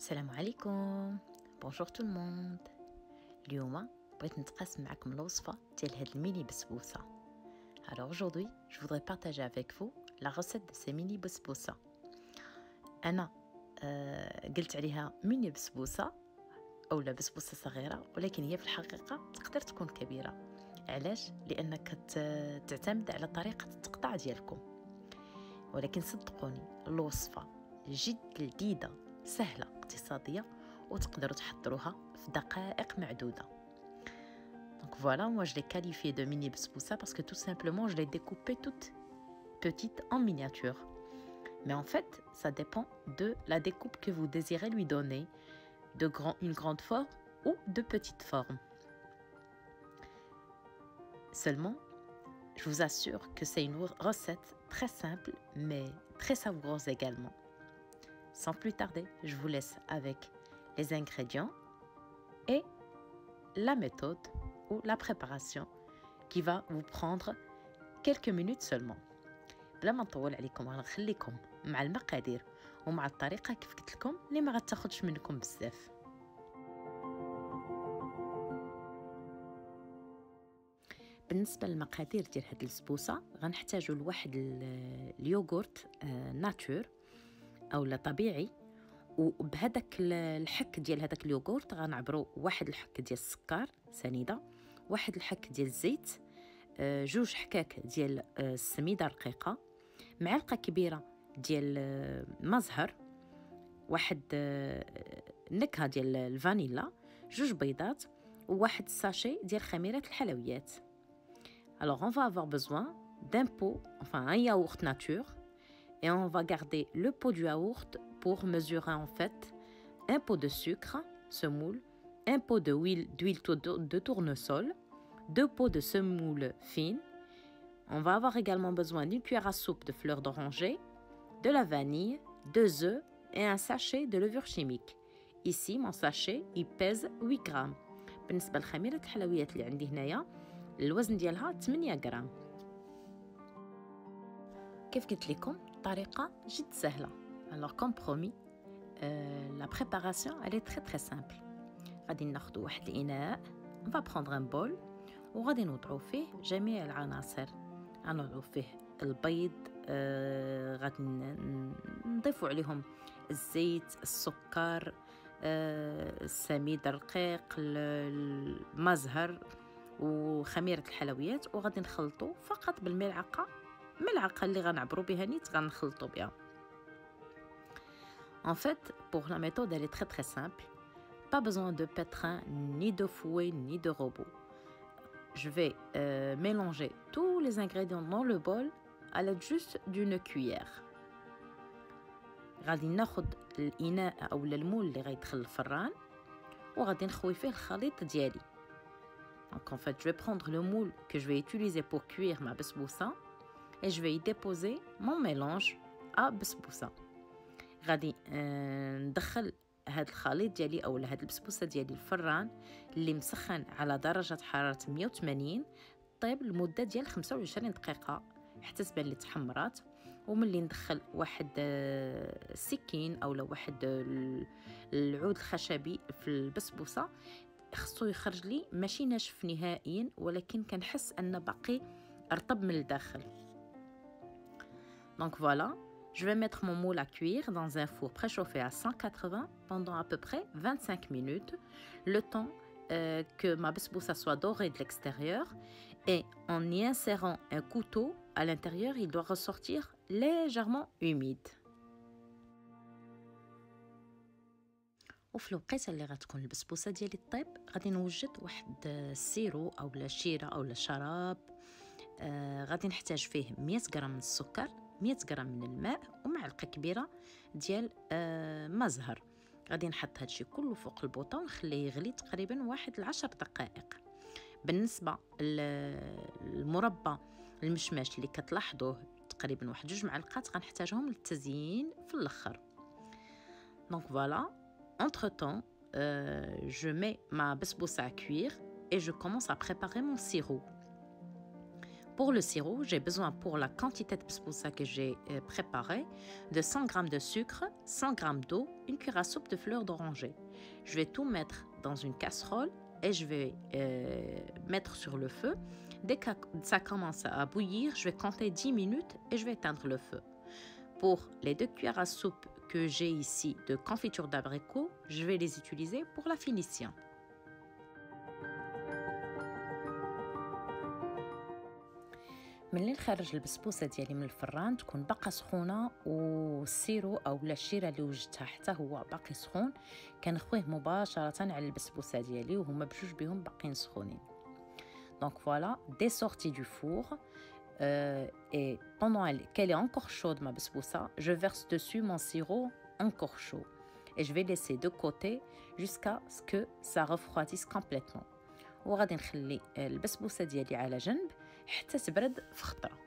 السلام عليكم. بونجور تو الموند. اليوم بغيت نتقاسم معكم الوصفة ديال هاد الميني بسبوسة. Alors aujourd'hui, je voudrais partager avec vous la recette de ces mini بسبوسة. أنا قلت عليها ميني بسبوسة أو لا بسبوسة صغيرة، ولكن هي في الحقيقة تقدر تكون كبيرة. علاش؟ لأنك تعتمد على طريقة التقطيع ديالكم، ولكن صدقوني الوصفة جد لذيذة سهلة اقتصادية وتقدروا تحضروها في دقائق معدودة. Donc voilà, moi je l'ai qualifiée de mini besbousa parce que tout simplement je l'ai découpée toute petite en miniature. Mais en fait, ça dépend de la découpe que vous désirez lui donner, une grande forme ou de petite forme. Seulement, je vous assure que c'est une recette très simple mais très savoureuse également. Sans plus tarder, je vous laisse avec les ingrédients et la méthode ou la préparation qui va vous prendre quelques minutes seulement. بلا ما نطول عليكم غنخليكم مع المقادير ومع الطريقة كيف قلت لكم اللي ما غتاخذش منكم بزاف. بالنسبة للمقادير ديال هاد البسبوسة غنحتاجوا لواحد اليوغورت ناتور او لا طبيعي، وبهذاك الحك ديال هذاك اليوغورت غنعبروا واحد الحك ديال السكر سنيده، واحد الحك ديال الزيت، جوج حكاك ديال السميده رقيقه، معلقه كبيره ديال مزهر، واحد نكهه ديال الفانيلا، جوج بيضات، وواحد الساشي ديال خميره الحلويات. Alors on va avoir besoin d'un pot, enfin un yaourt nature, et on va garder le pot du yaourt pour mesurer en fait un pot de sucre, semoule, un pot d'huile de tournesol, 2 pots de semoule fine. On va avoir également besoin d'une cuillère à soupe de fleurs d'oranger, de la vanille, 2 œufs et un sachet de levure chimique. Ici mon sachet il pèse 8 grammes. بالنسبة لخميرة الحلويات اللي عندي هنايا الوزن ديالها 8 غرام. كيف قلت لكم طريقة جد سهلة. Alors comme promis, la préparation elle est très simple. غادي ناخذ واحد الإناء، on va prendre un bol وغادي نوضعوا فيه جميع العناصر. غنوضعوا فيه البيض، غادي نضيفوا عليهم الزيت، السكر، السميد الرقيق، المزهر وخميرة الحلويات، وغادي نخلطوا فقط بالملعقة، ملعقة اللي غنعبروا بها نيت غنخلطوا بها. En fait, pour la méthode, elle est très simple. Pas besoin de pétrin, ni de fouet, ni de robot. Je vais mélanger tous les ingrédients dans le bol à l'aide juste d'une cuillère. غادي ناخذ الإناء أو المول اللي غيدخل الفران وغادي نخوي فيه الخليط ديالي. Donc en fait, je vais prendre le moule que je vais utiliser pour cuire ma besbousa et je vais y déposer mon mélange à besbousa. غادي ندخل هاد الخليط ديالي او هاد البسبوسه ديالي الفران اللي مسخن على درجه حراره 180 طيب لمده ديال 25 دقيقه حتى تبان لي تحمرات. وملي ندخل واحد السكين او واحد العود الخشبي في البسبوسه خصو يخرج لي ماشي ناشف نهائيا، ولكن كنحس ان باقي رطب من الداخل. Donc voilà, je vais mettre mon moule à cuire dans un four préchauffé à 180 pendant à peu près 25 minutes, le temps que ma besbousa soit dorée de l'extérieur, et en y insérant un couteau à l'intérieur, il doit ressortir légèrement humide. وفي الوقيته اللي غتكون البسبوسه ديالي طيب غادي نوجد واحد السيرو او شيره او شراب. غادي نحتاج فيه 100 غرام من السكر، 100 غرام من الماء، ومعلقه كبيره ديال مزهر. غادي نحط هادشي كله فوق البوطه ونخليه يغلي تقريبا واحد 10 دقائق. بالنسبه للمربى المشماش اللي كتلاحظوه تقريبا واحد 2 معلقات غنحتاجهم للتزيين في الاخر. Donc voilà, entre temps, je mets ma besbousa à cuire et je commence à préparer mon sirop. Pour le sirop, j'ai besoin pour la quantité de bsboussa que j'ai préparée de 100 g de sucre, 100 g d'eau, une cuillère à soupe de fleurs d'oranger. Je vais tout mettre dans une casserole et je vais mettre sur le feu. Dès que ça commence à bouillir, je vais compter 10 minutes et je vais éteindre le feu. Pour les 2 cuillères à soupe que j'ai ici de confiture d'abricot, je vais les utiliser pour la finition. ملي نخرج البسبوسه ديالي من الفران تكون باقا سخونه والسيرو او الشيره اللي وجدتها حتى هو باقي سخون كنخويه مباشره على البسبوسه ديالي وهما بجوج بهم باقيين سخونين. Donc voilà, dès sortie du four et pendant qu'elle est encore chaude ma bsboussa, je verse dessus mon sirop encore chaud et je vais laisser de côté jusqu'à ce que ça refroidisse complètement. وغادي نخلي البسبوسه ديالي على جنب حتى تبرد في خطرة.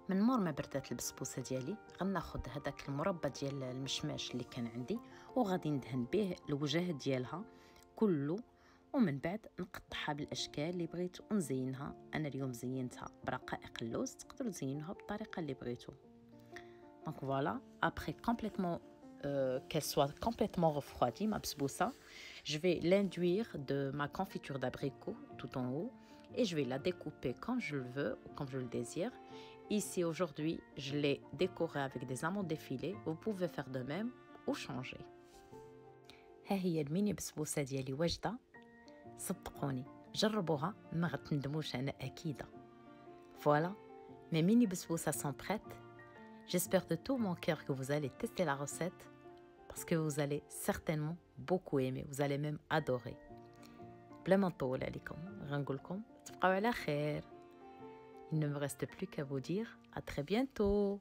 من مور ما بردات البسبوسه ديالي غناخذ هذاك المربى ديال المشماش اللي كان عندي وغادي ندهن به الوجه ديالها كله ومن بعد نقطعها بالاشكال اللي بغيت ونزينها. انا اليوم زينتها برقائق اللوز، تقدروا تزينوها بالطريقه اللي بغيتو. دونك فوالا ابري كومبليتمون qu'elle soit complètement refroidie, ma bsboussa, je vais l'induire de ma confiture d'abricot tout en haut et je vais la découper comme je le veux ou comme je le désire. Ici aujourd'hui, je l'ai décorée avec des amandes défilées. Vous pouvez faire de même ou changer. ها هي الميني بسبوسة ديالي واجدة، صدقوني جربوها ما غتندموش أنا أكيدة. Voilà, mes mini bsboussas sont prêtes. J'espère de tout mon cœur que vous allez tester la recette parce que vous allez certainement beaucoup aimer, vous allez même adorer. بلا ما نطول عليكم غنقولكم تبقاو على خير. Il ne me reste plus qu'à vous dire à très bientôt.